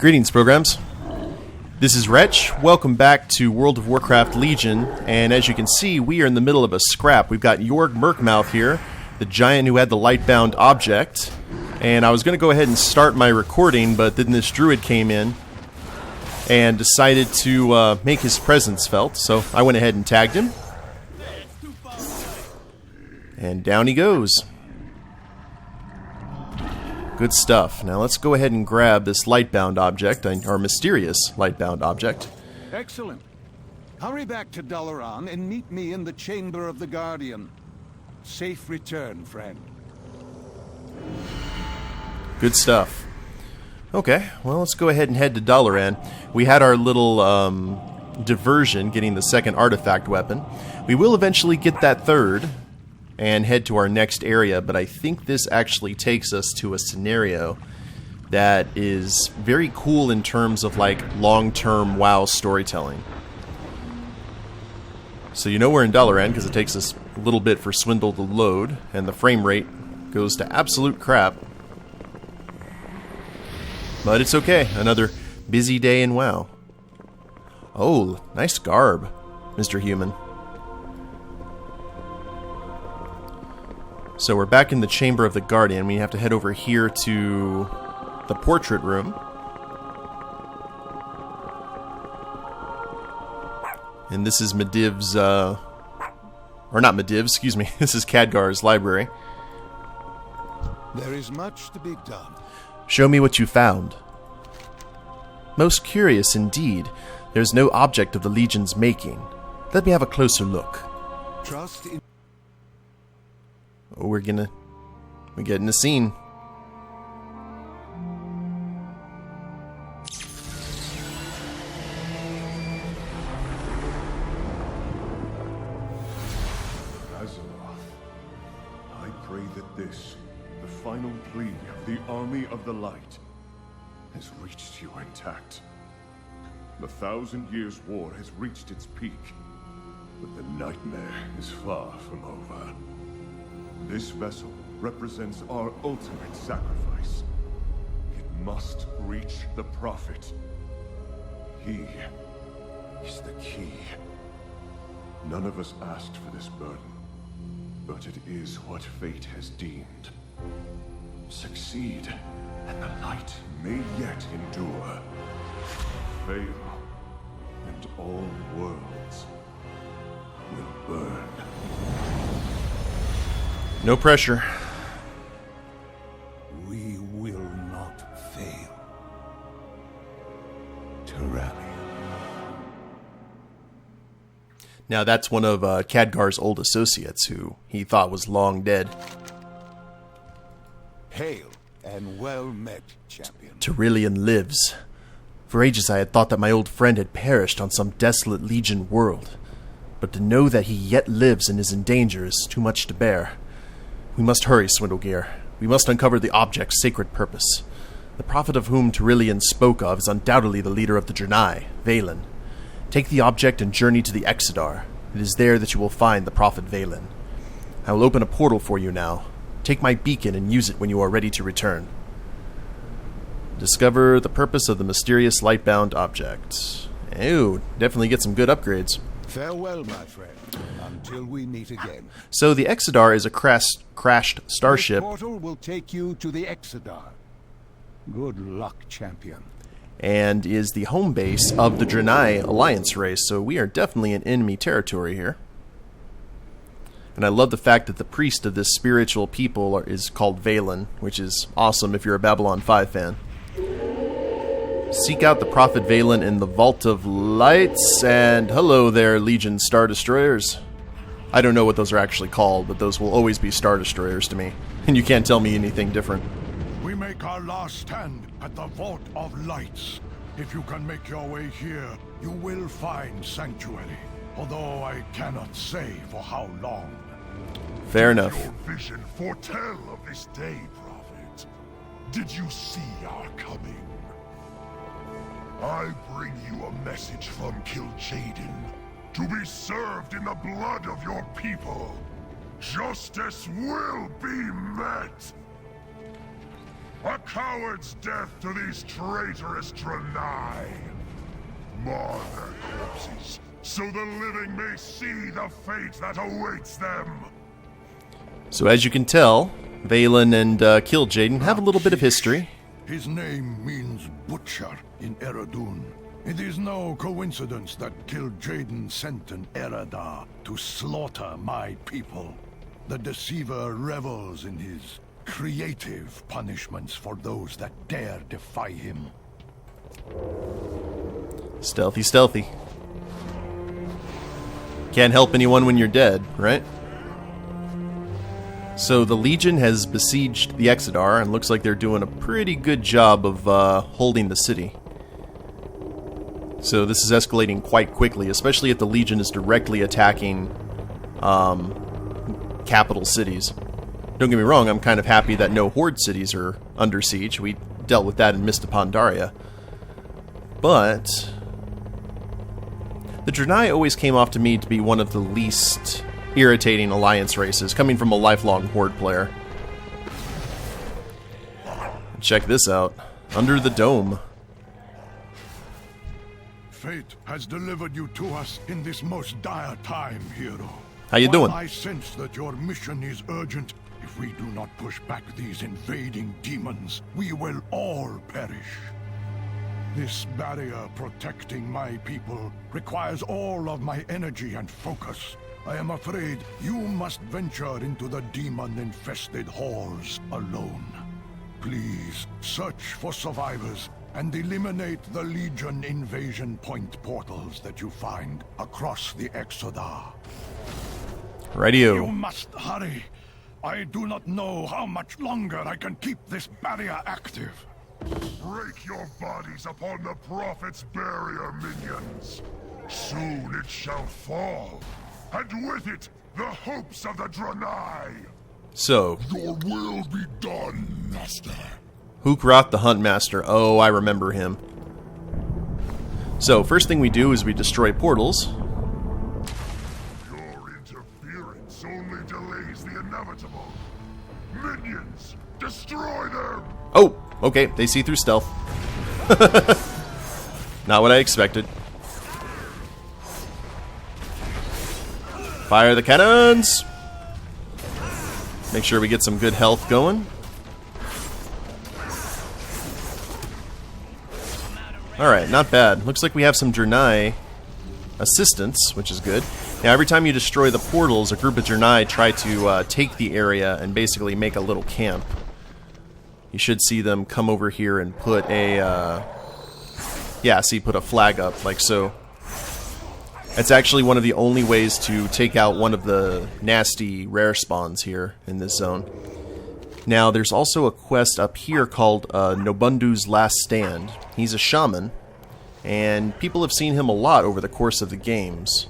Greetings, programs. This is Wretch. Welcome back to World of Warcraft Legion, and as you can see, we are in the middle of a scrap. We've got Yorg Murkmouth here, the giant who had the lightbound object, and I was going to go ahead and start my recording, but then this druid came in and decided to make his presence felt, so I went ahead and tagged him. And down he goes. Good stuff. Now let's go ahead and grab this lightbound object, or mysterious lightbound object. Excellent. Hurry back to Dalaran and meet me in the Chamber of the Guardian. Safe return, friend. Good stuff. Okay, well, let's go ahead and head to Dalaran. We had our little diversion getting the second artifact weapon. We will eventually get that third and head to our next area, but I think this actually takes us to a scenario that is very cool in terms of like long-term WoW storytelling. So you know we're in Dalaran because it takes us a little bit for Swindle to load, and the frame rate goes to absolute crap. But it's okay, another busy day in WoW. Oh, nice garb, Mr. Human. So we're back in the Chamber of the Guardian. We have to head over here to the portrait room. And this is Medivh's, or not Medivh's, excuse me. This is Khadgar's library. There is much to be done. Show me what you found. Most curious indeed. There's no object of the Legion's making. Let me have a closer look. Trust in... Oh, we're getting a scene. I pray that this, the final plea of the Army of the Light, has reached you intact. The 1,000 Years' War has reached its peak, but the nightmare is far from over. This vessel represents our ultimate sacrifice. It must reach the Prophet. He is the key. None of us asked for this burden, but it is what fate has deemed. Succeed, and the light may yet endure. Fail, and all worlds will burn. No pressure. We will not fail. Tyranny. Now that's one of Khadgar's old associates who he thought was long dead. Hail and well met, champion. Tyrillian lives. For ages I had thought that my old friend had perished on some desolate Legion world. But to know that he yet lives and is in danger is too much to bear. We must hurry, Swindlegear. We must uncover the object's sacred purpose. The prophet of whom Tyrillian spoke of is undoubtedly the leader of the Draenei, Velen. Take the object and journey to the Exodar. It is there that you will find the Prophet Velen. I will open a portal for you now. Take my beacon and use it when you are ready to return. Discover the purpose of the mysterious lightbound object. Ew, definitely get some good upgrades. Farewell, my friend, until we meet again. So the Exodar is a crashed starship. This portal will take you to the Exodar. Good luck, champion. And is the home base of the Draenei Alliance race, so we are definitely in enemy territory here. And I love the fact that the priest of this spiritual people is called Velen, which is awesome if you're a Babylon 5 fan. Seek out the Prophet Velen in the Vault of Lights, and hello there, Legion Star Destroyers. I don't know what those are actually called, but those will always be Star Destroyers to me, and you can't tell me anything different. We make our last stand at the Vault of Lights. If you can make your way here, you will find sanctuary, although I cannot say for how long. Fair enough. Your vision foretell of this day, Prophet. Did you see our coming? I bring you a message from Kil'jaeden, to be served in the blood of your people. Justice will be met. A coward's death to these traitorous Draenei. Mar their corpses, so the living may see the fate that awaits them. So as you can tell, Velen and Kil'jaeden have a little bit of history. His name means butcher in Eredun. It is no coincidence that Kil'jaeden sent an Eredar to slaughter my people. The deceiver revels in his creative punishments for those that dare defy him. Stealthy, stealthy. Can't help anyone when you're dead, right? So the Legion has besieged the Exodar, and looks like they're doing a pretty good job of holding the city. So this is escalating quite quickly, especially if the Legion is directly attacking capital cities. Don't get me wrong, I'm kind of happy that no Horde cities are under siege. We dealt with that in Mist of Pandaria. But the Draenei always came off to me to be one of the least irritating alliance races, coming from a lifelong Horde player. Check this out. Under the dome. Fate has delivered you to us in this most dire time, hero. How you doing? While I sense that your mission is urgent, if we do not push back these invading demons, we will all perish. This barrier protecting my people requires all of my energy and focus. I am afraid you must venture into the demon-infested halls alone. Please search for survivors and eliminate the Legion invasion point portals that you find across the Exodar. Radio. You must hurry. I do not know how much longer I can keep this barrier active. Break your bodies upon the Prophet's barrier, minions. Soon it shall fall, and with it, the hopes of the Draenei. So, Your will be done, Master. Hookroth the Huntmaster. Oh, I remember him. So, first thing we do is we destroy portals. Your interference only delays the inevitable. Minions, destroy them! Oh, okay, they see through stealth. Not what I expected. Fire the cannons! Make sure we get some good health going. Alright, not bad. Looks like we have some Draenei assistance, which is good. Now, every time you destroy the portals, a group of Draenei try to take the area and basically make a little camp. You should see them come over here and put a, put a flag up, like so. It's actually one of the only ways to take out one of the nasty rare spawns here in this zone. Now, there's also a quest up here called Nobundu's Last Stand. He's a shaman, and people have seen him a lot over the course of the games.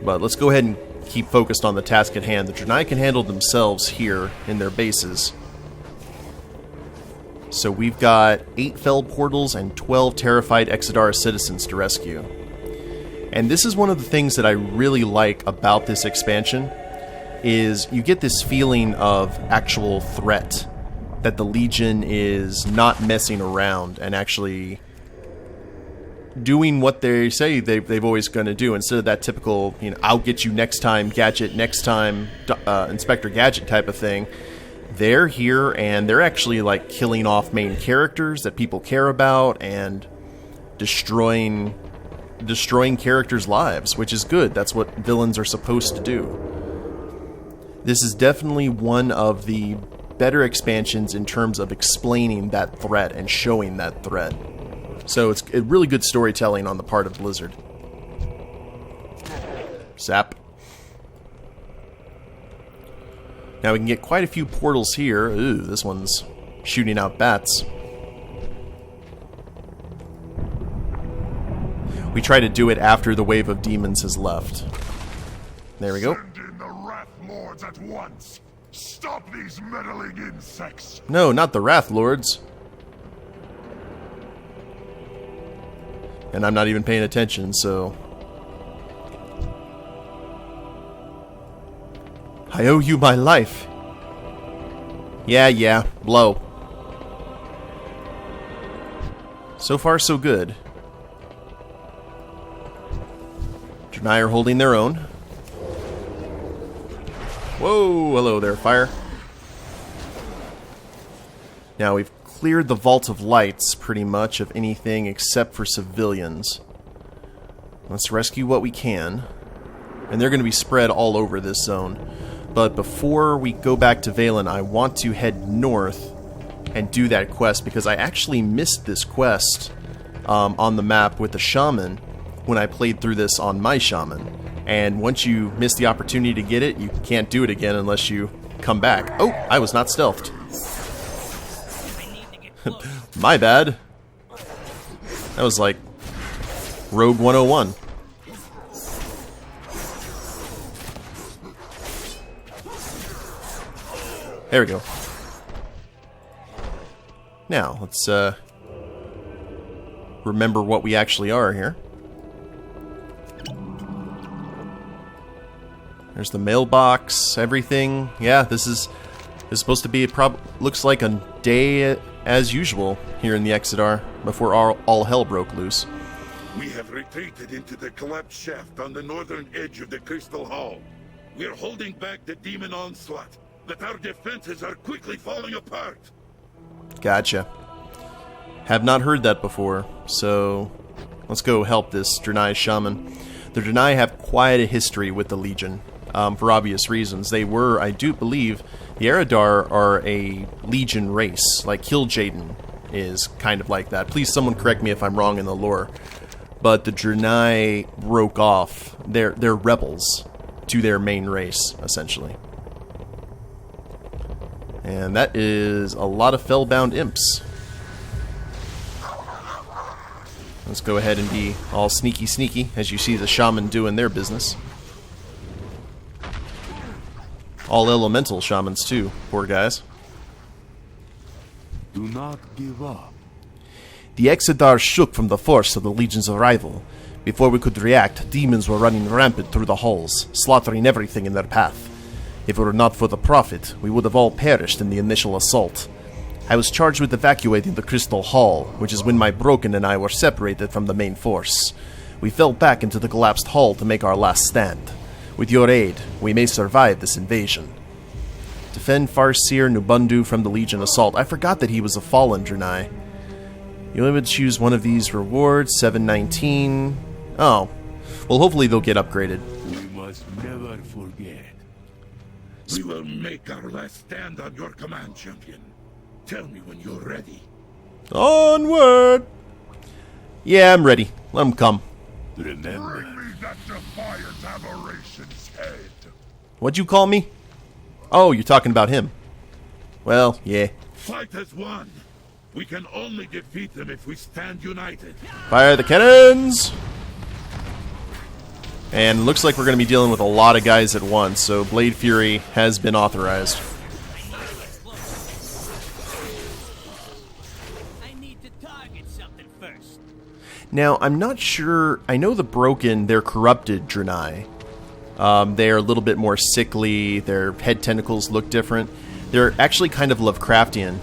But let's go ahead and keep focused on the task at hand. The Draenei can handle themselves here in their bases. So we've got 8 fell portals and 12 terrified Exodar citizens to rescue. And this is one of the things that I really like about this expansion, is you get this feeling of actual threat, that the Legion is not messing around and actually doing what they say they've always going to do, instead of that typical, I'll get you next time, Gadget, next time, Inspector Gadget type of thing. They're here, and they're actually like killing off main characters that people care about and destroying characters' lives, which is good. That's what villains are supposed to do. This is definitely one of the better expansions in terms of explaining that threat and showing that threat. So it's a really good storytelling on the part of Blizzard. Zap. Now we can get quite a few portals here. Ooh, this one's shooting out bats. We try to do it after the wave of demons has left. There we go. Send in the Wrath Lords at once. Stop these meddling insects. No, not the Wrath Lords. And I'm not even paying attention, so... I owe you my life. Yeah, blow. So far, so good. Draenei are holding their own. Whoa, hello there, fire. Now we've cleared the Vault of Lights, pretty much, of anything except for civilians. Let's rescue what we can. And they're going to be spread all over this zone. But before we go back to Velen, I want to head north and do that quest, because I actually missed this quest on the map with the shaman when I played through this on my shaman. And once you miss the opportunity to get it, you can't do it again unless you come back. Oh, I was not stealthed. My bad. That was like Rogue 101. There we go. Now, let's remember what we actually are here. There's the mailbox, everything. Yeah, this is supposed to be looks like a day as usual here in the Exodar before all hell broke loose. We have retreated into the collapsed shaft on the northern edge of the Crystal Hall. We are holding back the demon onslaught, but our defenses are quickly falling apart. Gotcha. Have not heard that before, so let's go help this Draenei shaman. The Draenei have quite a history with the Legion, for obvious reasons. They were, I do believe, the Eridar are a Legion race, like Kil'jaeden is kind of like that. Please someone correct me if I'm wrong in the lore. But the Draenei broke off. They're rebels to their main race, essentially. And that is a lot of fellbound imps. Let's go ahead and be all sneaky, as you see the shaman doing their business. All elemental shamans too, poor guys. Do not give up. The Exodar shook from the force of the Legion's arrival. Before we could react, demons were running rampant through the halls, slaughtering everything in their path. If it were not for the Prophet, we would have all perished in the initial assault. I was charged with evacuating the Crystal Hall, which is when my Broken and I were separated from the main force. We fell back into the collapsed hall to make our last stand. With your aid, we may survive this invasion. Defend Farseer Nubundu from the Legion assault. I forgot that he was a fallen Draenei. You only would choose one of these rewards, 719. Oh. Well, hopefully they'll get upgraded. We must never forget. We will make our last stand on your command, champion. Tell me when you're ready. Onward! Yeah, I'm ready. Let him come. Remember. Bring me that defiant aberration's head. What'd you call me? Oh, you're talking about him. Well, yeah. Fight as one. We can only defeat them if we stand united. Fire the cannons! And looks like we're going to be dealing with a lot of guys at once, so Blade Fury has been authorized. I need to target something first. Now, I'm not sure... I know the Broken, they're corrupted Draenei. They are a little bit more sickly, their head tentacles look different. They're actually kind of Lovecraftian.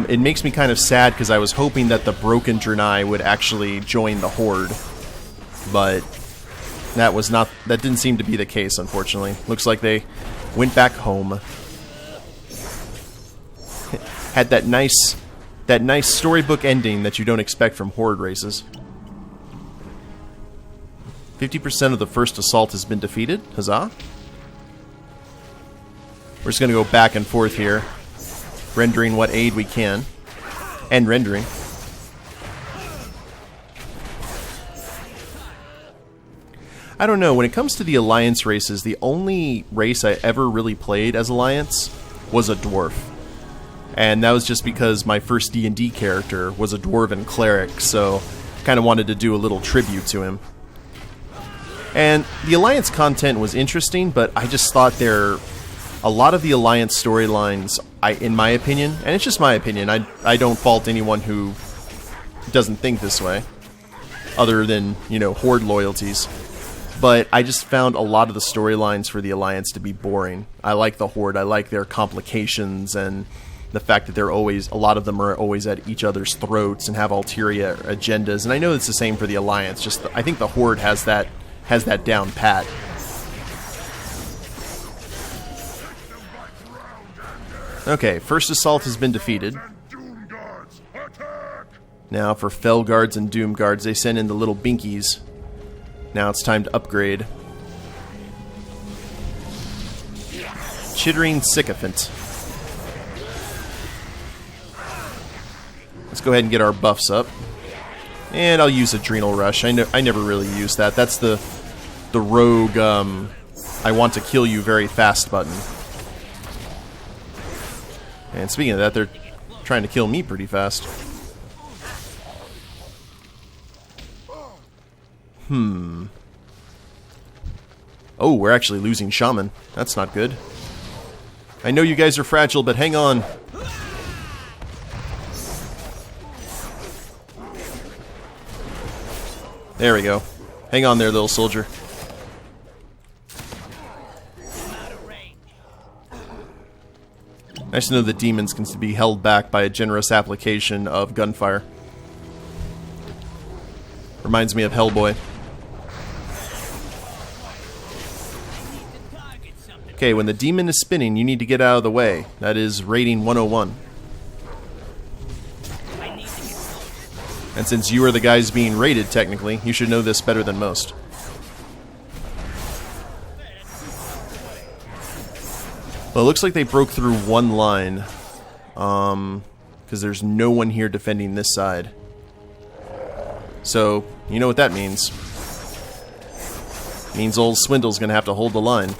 It makes me kind of sad because I was hoping that the Broken Draenei would actually join the Horde. But that didn't seem to be the case, unfortunately. Looks like they went back home. Had that nice storybook ending that you don't expect from Horde races. 50% of the first assault has been defeated. Huzzah. We're just going to go back and forth here, rendering what aid we can. And rendering. I don't know, when it comes to the Alliance races, the only race I ever really played as Alliance was a Dwarf. And that was just because my first D&D character was a Dwarven Cleric, so kind of wanted to do a little tribute to him. And the Alliance content was interesting, but I just thought a lot of the Alliance storylines, in my opinion, and it's just my opinion, I don't fault anyone who doesn't think this way, other than, Horde loyalties. but I just found a lot of the storylines for the Alliance to be boring. I like the Horde, I like their complications, and the fact that a lot of them are always at each other's throats and have ulterior agendas. And I know it's the same for the Alliance, just I think the Horde has that down pat. Okay, first assault has been defeated. Now for Fel Guards and Doom Guards, they send in the little binkies. Now it's time to upgrade. Chittering Sycophant. Let's go ahead and get our buffs up. And I'll use Adrenal Rush. I never really use that. That's the rogue I want to kill you very fast button. And speaking of that, they're trying to kill me pretty fast. Oh, we're actually losing Shaman. That's not good. I know you guys are fragile, but hang on. There we go. Hang on there, little soldier. Nice to know that demons can be held back by a generous application of gunfire. Reminds me of Hellboy. Okay, when the demon is spinning, you need to get out of the way. That is rating 101. And since you are the guys being raided, technically, you should know this better than most. Well, it looks like they broke through one line. Because there's no one here defending this side. So, you know what that means. It means old Swindle's gonna have to hold the line.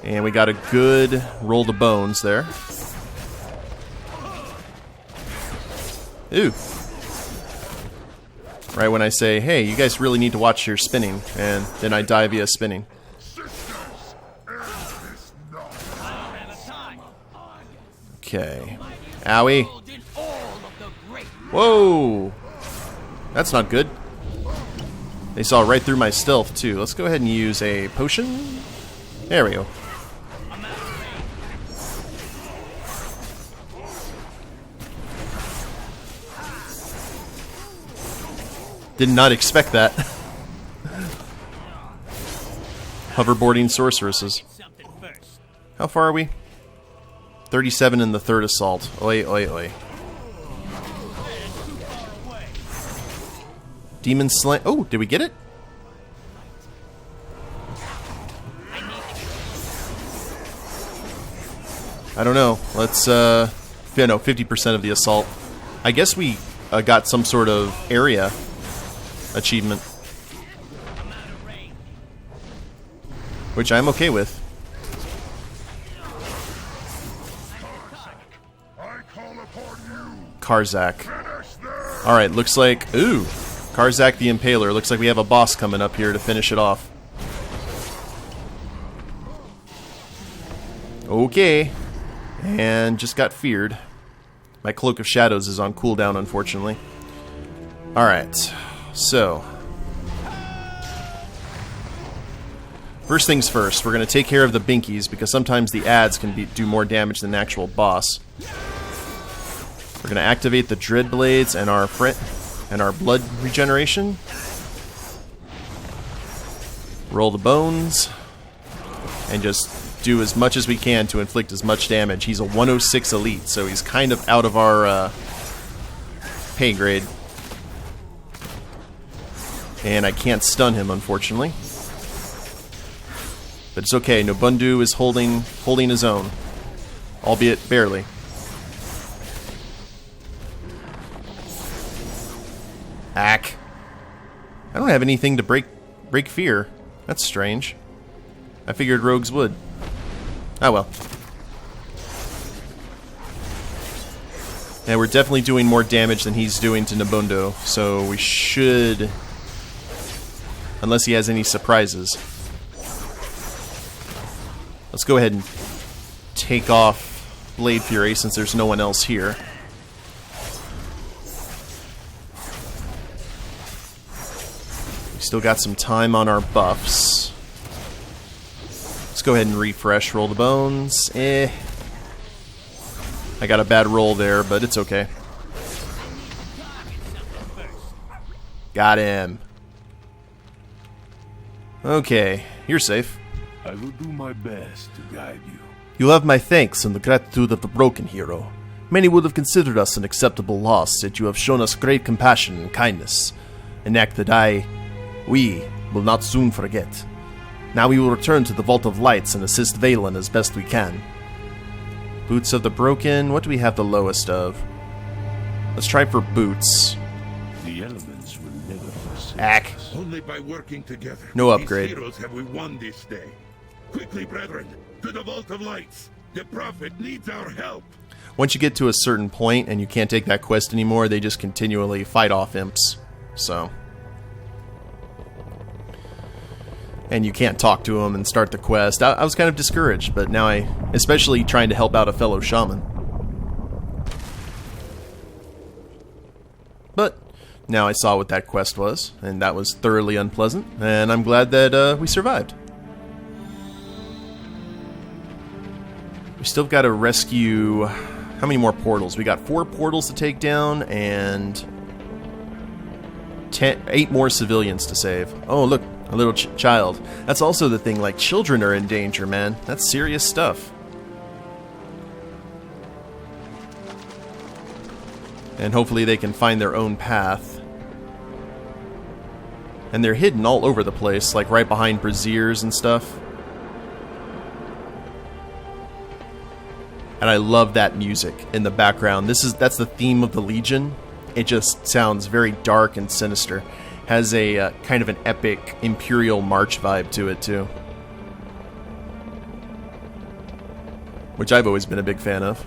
And we got a good roll to bones there. Ooh. Right when I say, hey, you guys really need to watch your spinning, and then I die via spinning. Okay. Owie. Whoa! That's not good. They saw right through my stealth, too. Let's go ahead and use a potion. There we go. Did not expect that. Hoverboarding sorceresses. How far are we? 37 in the third assault. Oi, oi, oi. Demon Slam. Oh, did we get it? I don't know. Let's, no, 50% of the assault. I guess we got some sort of area achievement. Which I'm okay with. Karzak. Alright, looks like... Ooh! Karzak the Impaler. Looks like we have a boss coming up here to finish it off. Okay. And just got feared. My Cloak of Shadows is on cooldown, unfortunately. Alright. So. First things first, we're going to take care of the binkies, because sometimes the ads can do more damage than the actual boss. We're going to activate the Dread Blades and our blood regeneration. Roll the bones. And just do as much as we can to inflict as much damage. He's a 106 elite, so he's kind of out of our pay grade. And I can't stun him, unfortunately. But it's okay, Nobundu is holding his own. Albeit barely. Ack. I don't have anything to break fear. That's strange. I figured rogues would. Oh well. Yeah, we're definitely doing more damage than he's doing to Nabundo, so we should... Unless he has any surprises. Let's go ahead and take off Blade Fury since there's no one else here. Still got some time on our buffs. Let's go ahead and refresh. Roll the bones. I got a bad roll there, but it's okay. Got him. Okay, you're safe. I will do my best to guide you. You have my thanks and the gratitude of the broken hero. Many would have considered us an acceptable loss, yet you have shown us great compassion and kindness. An act that we will not soon forget. Now we will return to the Vault of Lights and assist Velen as best we can. Boots of the Broken, what do we have the lowest of? Let's try for boots. The elements will never forsake Ack. us. Only by working together. No upgrade. These heroes have we won this day. Quickly, brethren, to the Vault of Lights. The Prophet needs our help. Once you get to a certain point and you can't take that quest anymore, they just continually fight off imps. So. And you can't talk to them and start the quest. I was kind of discouraged, but now especially trying to help out a fellow shaman. But now I saw what that quest was, and that was thoroughly unpleasant, and I'm glad that we survived. We still got to rescue... How many more portals? We got 4 portals to take down, and 8 more civilians to save. Oh, look, a little child. That's also the thing, like, children are in danger, man. That's serious stuff. And hopefully they can find their own path. And they're hidden all over the place, like right behind braziers and stuff. And I love that music in the background. That's the theme of the Legion. It just sounds very dark and sinister. Has a kind of an epic Imperial March vibe to it too, which I've always been a big fan of.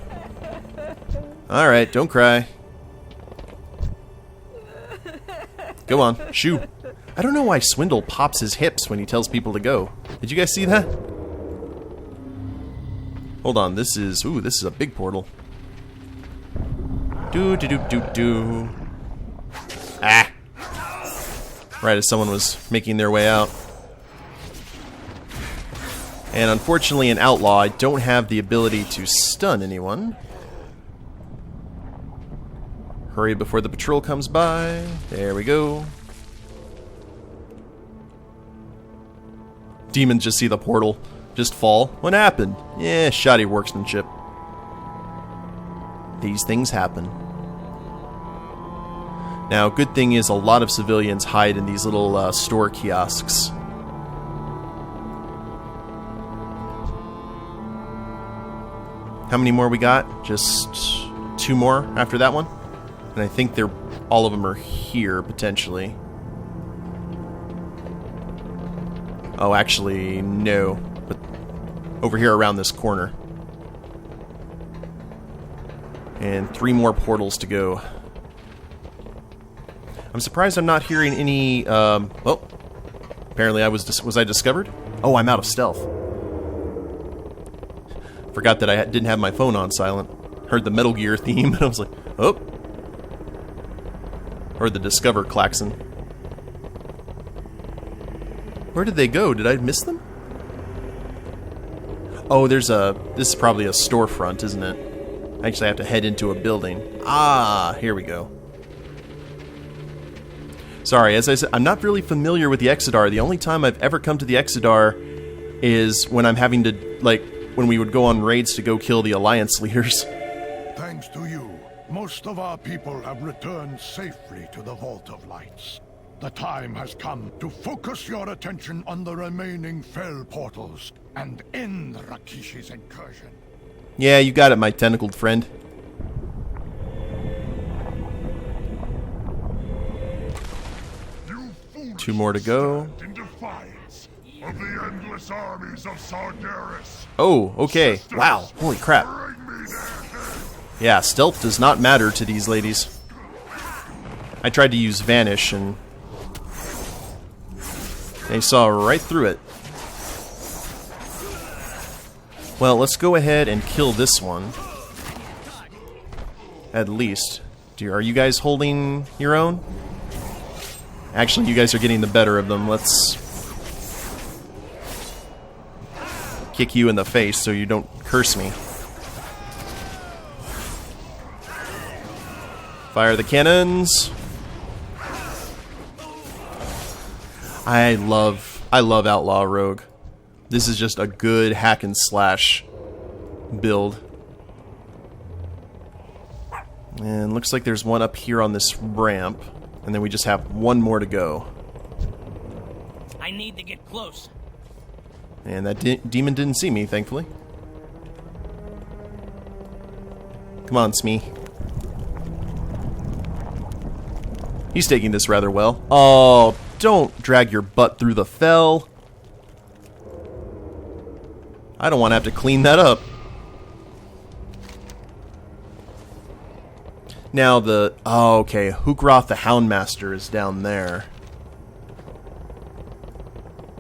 All right, don't cry. Go on, shoo. I don't know why Swindle pops his hips when he tells people to go. Did you guys see that? Hold on, this is a big portal. Do. Ah! Right as someone was making their way out. And unfortunately in Outlaw, I don't have the ability to stun anyone. Hurry before the patrol comes by. There we go. Demons just see the portal just fall. What happened? Yeah, shoddy workmanship. These things happen. Now, good thing is a lot of civilians hide in these little store kiosks. How many more we got? Just 2 more after that one? And I think all of them are here, potentially. Oh, actually, no. But over here around this corner. And 3 more portals to go. I'm surprised I'm not hearing any, well, apparently was I discovered? Oh, I'm out of stealth. Forgot that I didn't have my phone on silent. Heard the Metal Gear theme, and I was like, oh. Heard the Discover klaxon. Where did they go? Did I miss them? Oh, this is probably a storefront, isn't it? Actually, I have to head into a building. Ah, here we go. Sorry, as I said, I'm not really familiar with the Exodar. The only time I've ever come to the Exodar is when I'm having to, like, when we would go on raids to go kill the Alliance leaders. Thanks to you, most of our people have returned safely to the Vault of Lights. The time has come to focus your attention on the remaining fell portals and end Rakishi's incursion. Yeah, you got it, my tentacled friend. Two more to go. In defiance of the endless armies of Sargeras. Oh, okay. Wow, holy crap. Yeah, stealth does not matter to these ladies. I tried to use Vanish and they saw right through it. Well, let's go ahead and kill this one. At least. Are you guys holding your own? Actually, you guys are getting the better of them. Let's kick you in the face so you don't curse me. Fire the cannons. I love Outlaw Rogue. This is just a good hack and slash build. And looks like there's one up here on this ramp, and then we just have one more to go. I need to get close. And that demon didn't see me, thankfully. Come on, Smee. He's taking this rather well. Oh, don't drag your butt through the fell. I don't want to have to clean that up. Now the... Oh, okay. Hookroth the Houndmaster is down there.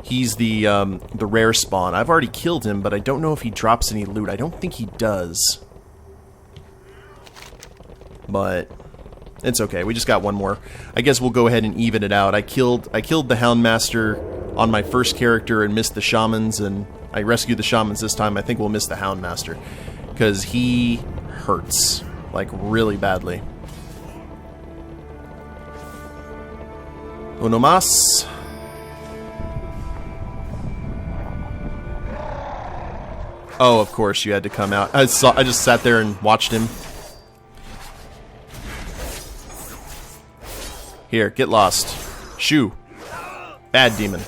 He's the rare spawn. I've already killed him, but I don't know if he drops any loot. I don't think he does. But it's okay. We just got one more. I guess we'll go ahead and even it out. I killed the Houndmaster on my first character and missed the Shamans, and I rescued the Shamans this time. I think we'll miss the Houndmaster because he hurts. Like, really badly. Uno mas. Oh, of course, you had to come out. I just sat there and watched him. Here, get lost. Shoo. Bad demon.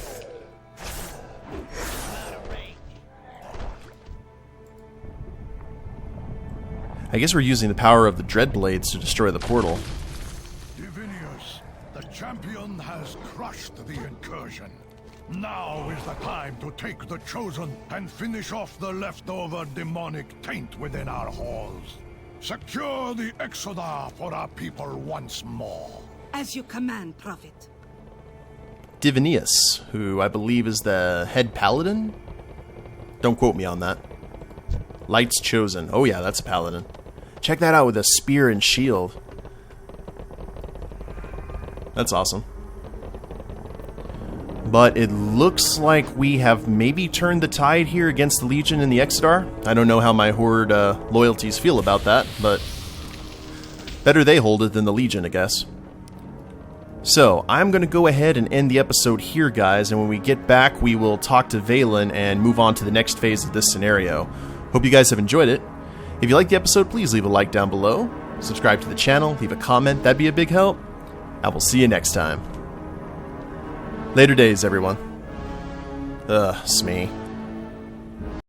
I guess we're using the power of the Dreadblades to destroy the portal. Divinius, the champion has crushed the incursion. Now is the time to take the Chosen and finish off the leftover demonic taint within our halls. Secure the Exodar for our people once more. As you command, Prophet. Divinius, who I believe is the head paladin? Don't quote me on that. Light's Chosen. Oh yeah, that's a paladin. Check that out with a spear and shield. That's awesome. But it looks like we have maybe turned the tide here against the Legion and the Exodar. I don't know how my Horde loyalties feel about that, but better they hold it than the Legion, I guess. So, I'm going to go ahead and end the episode here, guys, and when we get back, we will talk to Velen and move on to the next phase of this scenario. Hope you guys have enjoyed it. If you liked the episode, please leave a like down below, subscribe to the channel, leave a comment, that'd be a big help. I will see you next time. Later days, everyone. Smee.